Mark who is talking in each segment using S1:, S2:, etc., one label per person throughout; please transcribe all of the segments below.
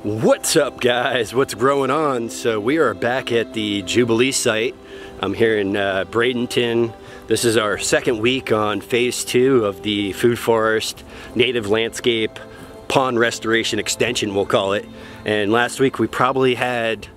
S1: What's up, guys? What's going on? So we are back at the Jubilee site. I'm here in Bradenton. This is our second week on phase 2 of the food forest native landscape pond restoration extension, we'll call it. And last week we probably had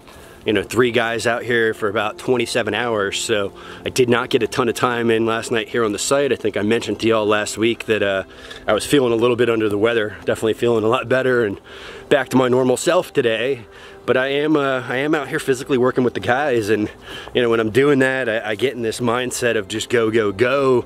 S1: 3 guys out here for about 27 hours, so I did not get a ton of time in last night here on the site. I think I mentioned to y'all last week that I was feeling a little bit under the weather, definitely feeling a lot better and back to my normal self today. But I am out here physically working with the guys, and when I'm doing that, I get in this mindset of just go, go, go.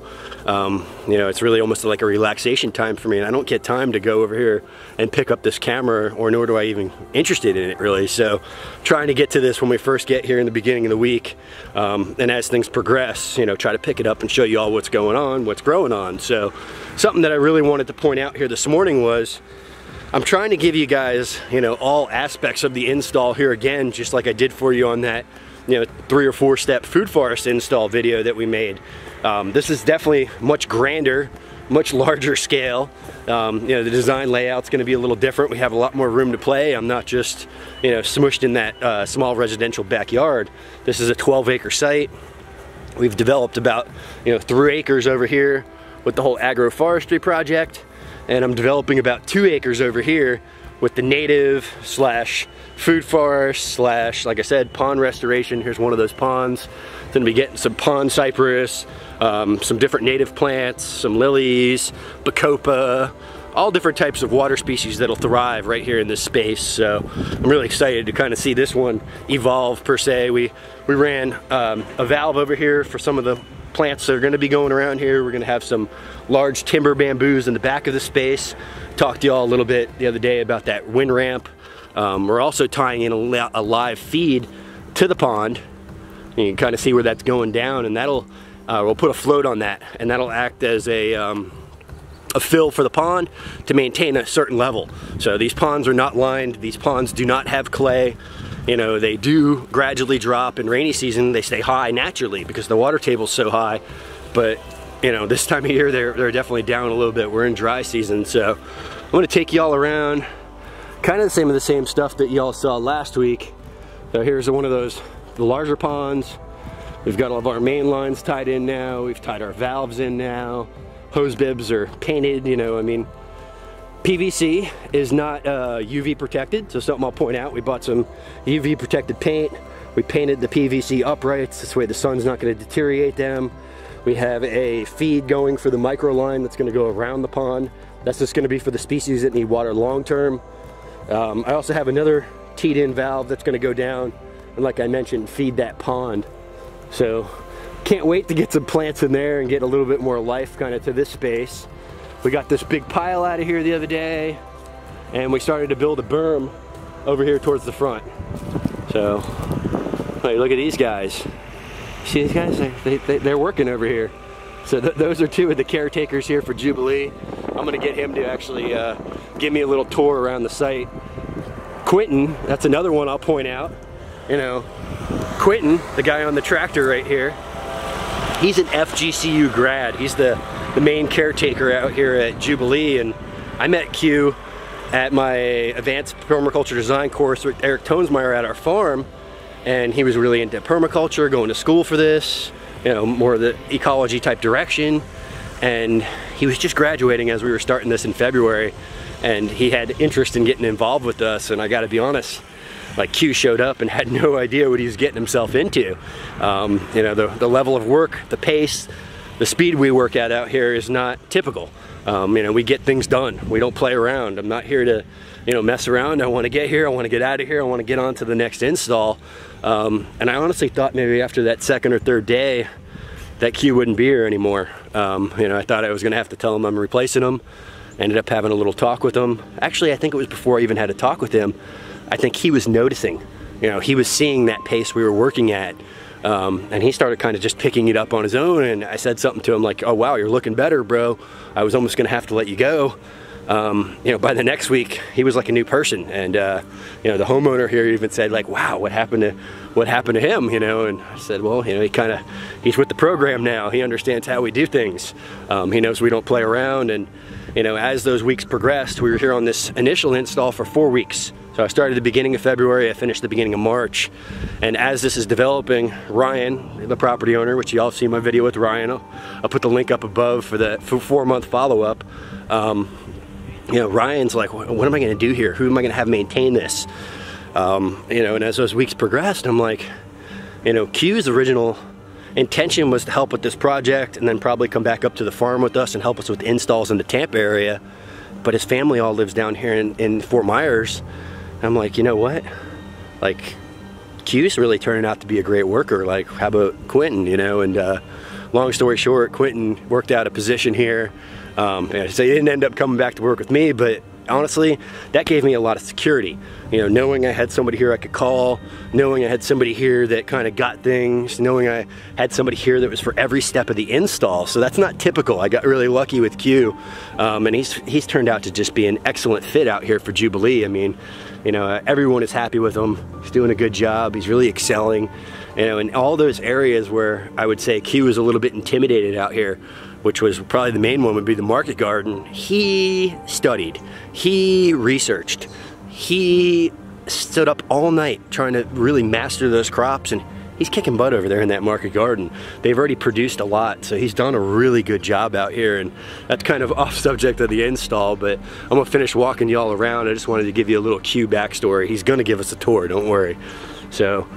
S1: It's really almost like a relaxation time for me, and I don't get time to go over here and pick up this camera, or nor do I even interested in it really. So trying to get to this when we first get here in the beginning of the week, and as things progress, try to pick it up and show you all what's going on, what's growing on. So something that I really wanted to point out here this morning was I'm trying to give you guys, all aspects of the install here again, just like I did for you on that, 3 or 4 step food forest install video that we made. This is definitely much grander, much larger scale. The design layout's going to be a little different. We have a lot more room to play. I'm not just, smushed in that small residential backyard. This is a 12-acre site. We've developed about, 3 acres over here with the whole agroforestry project. And I'm developing about 2 acres over here with the native / food forest / like I said, pond restoration. Here's one of those ponds. Gonna be getting some pond cypress, some different native plants, some lilies, bacopa, all different types of water species that'll thrive right here in this space. So I'm really excited to kind of see this one evolve per se. We ran a valve over here for some of the plants that are going to be going around here. We're going to have some large timber bamboos in the back of the space. Talked to y'all a little bit the other day about that wind ramp. We're also tying in a live feed to the pond. You can kind of see where that's going down, and that'll we'll put a float on that, and that'll act as a fill for the pond to maintain a certain level. So these ponds are not lined. These ponds do not have clay. They do gradually drop in rainy season. They stay high naturally because the water table's so high. But this time of year they're definitely down a little bit. We're in dry season, so I'm gonna take y'all around, kind of the same stuff that y'all saw last week. So here's one of those, the larger ponds. We've got all of our main lines tied in now. We've tied our valves in now. Hose bibs are painted. PVC is not UV protected, so something I'll point out. We bought some UV protected paint. We painted the PVC uprights, this way the sun's not going to deteriorate them. We have a feed going for the micro line that's going to go around the pond. That's just going to be for the species that need water long term. I also have another teed in valve that's going to go down and, like I mentioned, feed that pond. So can't wait to get some plants in there and get a little bit more life kind of to this space. We got this big pile out of here the other day, and we started to build a berm over here towards the front. So, hey, look at these guys. See these guys? They're working over here. So those are 2 of the caretakers here for Jubilee. I'm gonna get him to actually give me a little tour around the site. Quentin, that's another one I'll point out. Quentin, the guy on the tractor right here, he's an FGCU grad. He's the main caretaker out here at Jubilee, and I met Q at my advanced permaculture design course with Eric Tonesmeyer at our farm, and he was really into permaculture, going to school for this, more of the ecology type direction, and he was just graduating as we were starting this in February, and he had interest in getting involved with us. And I gotta be honest, like, Q showed up and had no idea what he was getting himself into. The level of work, the pace, the speed we work at out here is not typical. We get things done. We don't play around. I'm not here to, mess around. I want to get here. I want to get out of here. I want to get on to the next install. And I honestly thought maybe after that 2nd or 3rd day that Q wouldn't be here anymore. I thought I was going to have to tell him I'm replacing him. Ended up having a little talk with him. Actually, I think it was before I even had a talk with him. I think he was noticing. He was seeing that pace we were working at. And he started kind of just picking it up on his own, and I said something to him like, "Oh wow, you're looking better, bro. I was almost gonna have to let you go." By the next week, he was like a new person, and the homeowner here even said like, "Wow, what happened to him?" And I said, "Well, he's with the program now. He understands how we do things. He knows we don't play around." And as those weeks progressed, we were here on this initial install for 4 weeks. So I started the beginning of February, I finished the beginning of March. And as this is developing, Ryan, the property owner, which you all see my video with Ryan, I'll put the link up above for the 4-month follow-up. You know, Ryan's like, what am I gonna do here? Who am I gonna have maintain this? You know, and as those weeks progressed, I'm like, you know, Q's original intention was to help with this project and then probably come back up to the farm with us and help us with installs in the Tampa area. But his family all lives down here in Fort Myers. I'm like, you know what? Like, Q's really turning out to be a great worker. Like, how about Quentin, you know? And long story short, Quentin worked out a position here. So he didn't end up coming back to work with me, but honestly, that gave me a lot of security. You know, knowing I had somebody here I could call, knowing I had somebody here that kind of got things, knowing I had somebody here that was for every step of the install. So that's not typical. I got really lucky with Q, and he's turned out to just be an excellent fit out here for Jubilee. I mean, you know, everyone is happy with him. He's doing a good job. He's really excelling. You know, in all those areas where I would say Q was a little bit intimidated out here, which was probably the main one would be the market garden, he studied, he researched, he stood up all night trying to really master those crops, and he's kicking butt over there in that market garden. They've already produced a lot, so he's done a really good job out here, and that's kind of off subject of the install, but I'm gonna finish walking y'all around. I just wanted to give you a little Q backstory. He's gonna give us a tour, don't worry. So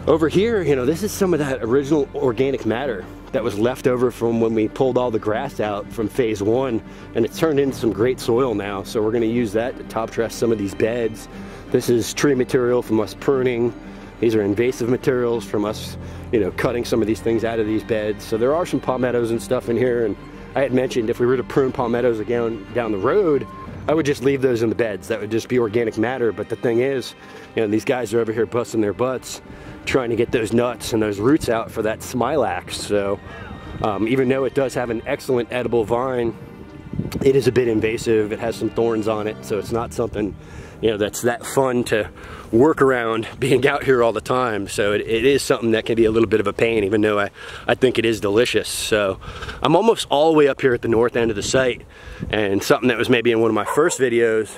S1: over here, you know, this is some of that original organic matter that was left over from when we pulled all the grass out from phase 1, and it's turned into some great soil now. So we're gonna use that to top dress some of these beds. This is tree material from us pruning. These are invasive materials from us, you know, cutting some of these things out of these beds. So there are some palmettos and stuff in here, and I had mentioned if we were to prune palmettos again down the road, I would just leave those in the beds. That would just be organic matter. But the thing is, you know, these guys are over here busting their butts trying to get those nuts and those roots out for that smilax. So even though it does have an excellent edible vine, it is a bit invasive. It has some thorns on it, so it's not something, you know, that's that fun to work around being out here all the time. So it is something that can be a little bit of a pain, even though I think it is delicious. So I'm almost all the way up here at the north end of the site, and something that was maybe in one of my first videos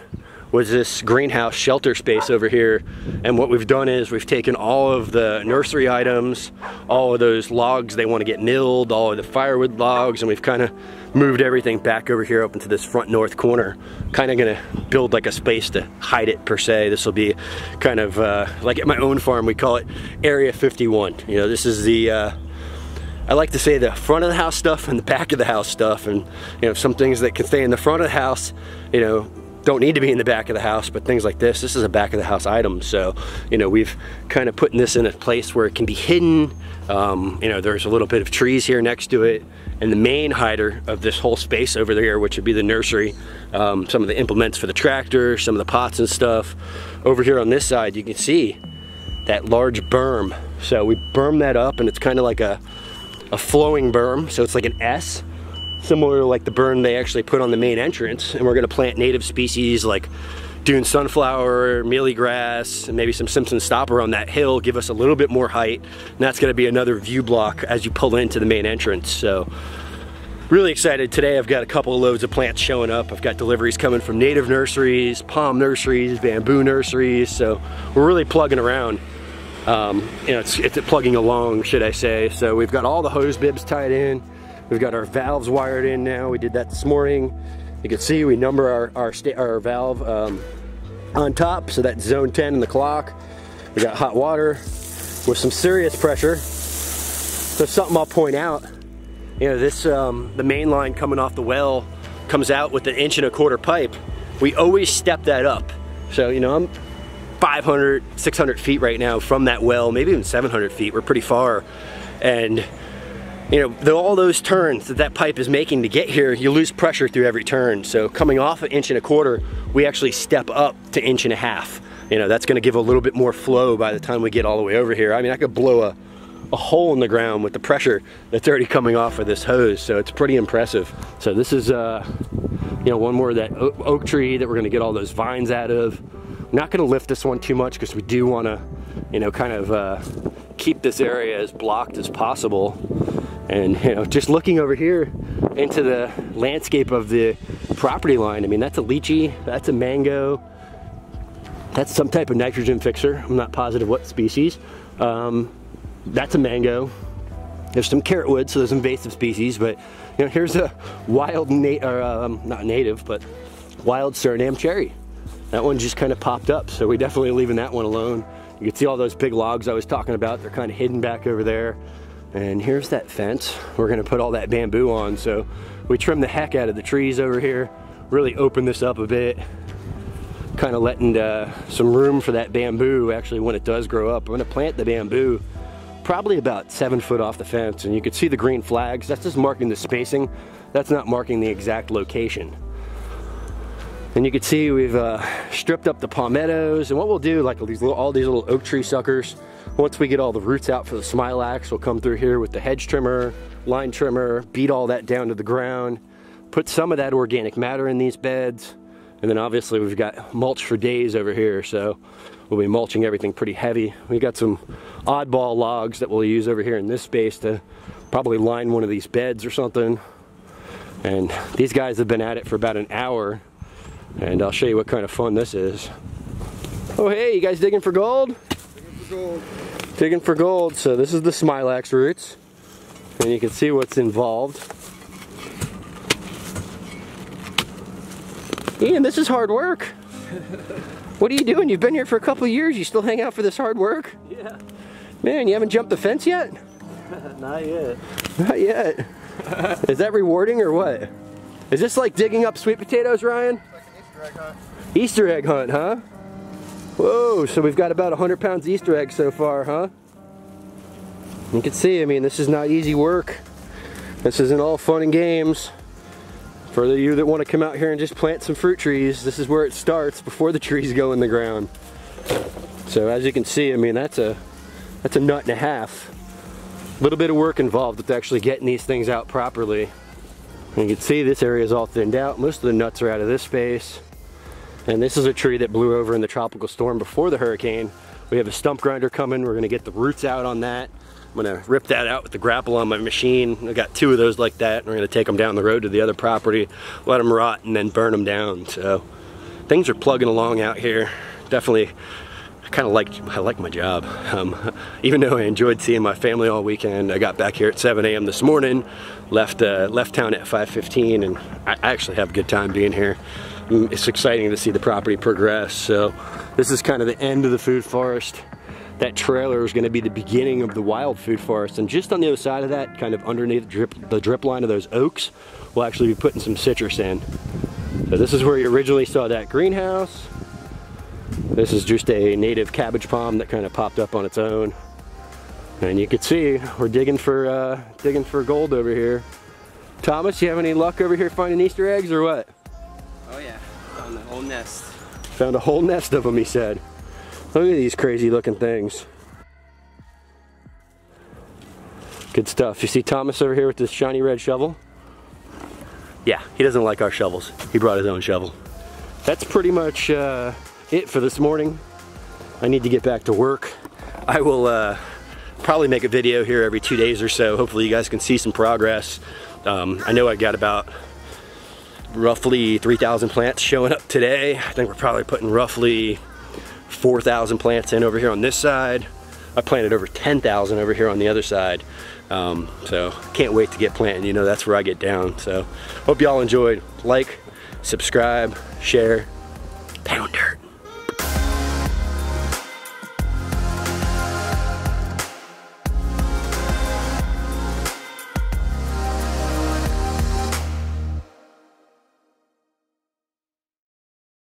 S1: was this greenhouse shelter space over here. And what we've done is we've taken all of the nursery items, all of those logs they want to get milled, all of the firewood logs, and we've kind of moved everything back over here up into this front north corner. Kind of gonna build like a space to hide it per se. This will be kind of like at my own farm, we call it Area 51. You know, this is the I like to say the front of the house stuff and the back of the house stuff, and you know, some things that can stay in the front of the house, you know, don't need to be in the back of the house, but things like this is a back of the house item. So, you know, we've kind of putting this in a place where it can be hidden. You know, there's a little bit of trees here next to it, and the main hider of this whole space over there, which would be the nursery, some of the implements for the tractor, some of the pots and stuff. Over here on this side, you can see that large berm. So we berm that up, and it's kind of like a flowing berm, so it's like an S, similar to like the berm they actually put on the main entrance. And we're gonna plant native species like dune sunflower, mealy grass, and maybe some Simpson stopper on that hill, give us a little bit more height. And that's gonna be another view block as you pull into the main entrance. So really excited. Today I've got a couple of loads of plants showing up. I've got deliveries coming from native nurseries, palm nurseries, bamboo nurseries. So we're really plugging around. You know, it's plugging along, should I say. So we've got all the hose bibs tied in. We've got our valves wired in now. We did that this morning. You can see we number our valve on top, so that's zone 10 in the clock. We got hot water with some serious pressure. So something I'll point out, you know, this the main line coming off the well comes out with an 1.25 inch pipe. We always step that up. So, you know, I'm 500, 600 feet right now from that well, maybe even 700 feet. We're pretty far. And you know, all those turns that pipe is making to get here, you lose pressure through every turn. So coming off an 1.25 inch, we actually step up to 1.5 inch. You know, that's gonna give a little bit more flow by the time we get all the way over here. I mean, I could blow a hole in the ground with the pressure that's already coming off of this hose. So it's pretty impressive. So this is, you know, one more of that oak tree that we're gonna get all those vines out of. I'm not gonna lift this one too much because we do wanna, you know, kind of keep this area as blocked as possible. And you know, just looking over here into the landscape of the property line, I mean, that's a lychee, that's a mango, That's some type of nitrogen fixer. I'm not positive what species. That's a mango. There's some carrot wood, so there's invasive species, but you know, here's a wild, not native, but wild Suriname cherry. That one just kind of popped up, so we definitely leaving that one alone. You can see all those big logs I was talking about. They're kind of hidden back over there. And here's that fence. We're gonna put all that bamboo on, so we trimmed the heck out of the trees over here, really open this up a bit, kind of letting some room for that bamboo actually when it does grow up. I'm gonna plant the bamboo probably about 7 foot off the fence, and you can see the green flags. That's just marking the spacing. That's not marking the exact location. And you can see we've stripped up the palmettos, and what we'll do, like all these little oak tree suckers, once we get all the roots out for the smilax, we'll come through here with the hedge trimmer, line trimmer, beat all that down to the ground, put some of that organic matter in these beds, and then obviously we've got mulch for days over here, so we'll be mulching everything pretty heavy. We got some oddball logs that we'll use over here in this space to probably line one of these beds or something. And these guys have been at it for about an hour, and I'll show you what kind of fun this is. Oh hey, you guys digging for gold? Digging for gold. Digging for gold. So this is the smilax roots, and you can see what's involved. Ian, this is hard work. What are you doing? You've been here for a couple of years. You still hang out for this hard work? Yeah. Man, you haven't jumped the fence yet?
S2: Not yet.
S1: Not yet. Is that rewarding or what? Is this like digging up sweet potatoes, Ryan?
S2: Like an Easter egg hunt.
S1: Easter egg hunt, huh? Whoa, so we've got about 100 pounds Easter eggs so far, huh? You can see, I mean, this is not easy work. This isn't all fun and games. For those of you that want to come out here and just plant some fruit trees, this is where it starts before the trees go in the ground. So as you can see, I mean, that's a nut and a half. A little bit of work involved with actually getting these things out properly. And you can see this area is all thinned out. Most of the nuts are out of this space. And this is a tree that blew over in the tropical storm before the hurricane. We have a stump grinder coming. We're gonna get the roots out on that. I'm gonna rip that out with the grapple on my machine. I got 2 of those like that, and we're gonna take them down the road to the other property, let them rot, and then burn them down. So things are plugging along out here. Definitely, I like my job. Even though I enjoyed seeing my family all weekend, I got back here at 7 a.m. this morning, left town at 5:15, and I actually have a good time being here. It's exciting to see the property progress. So this is kind of the end of the food forest. That trailer is going to be the beginning of the wild food forest, and just on the other side of that, kind of underneath the drip line of those oaks, we'll actually be putting some citrus in. So this is where you originally saw that greenhouse. This is just a native cabbage palm that kind of popped up on its own, and you can see we're digging for gold over here. Thomas, you have any luck over here finding Easter eggs or what?
S2: Oh yeah, found a whole nest.
S1: Found a whole nest of them, he said. Look at these crazy looking things. Good stuff. You see Thomas over here with this shiny red shovel? Yeah, he doesn't like our shovels. He brought his own shovel. That's pretty much it for this morning. I need to get back to work. I will probably make a video here every 2 days or so. Hopefully you guys can see some progress. I know I got about roughly 3,000 plants showing up today. I think we're probably putting roughly 4,000 plants in over here on this side. I planted over 10,000 over here on the other side. So can't wait to get planting. You know, that's where I get down. So hope y'all enjoyed. Like, subscribe, share, pounder.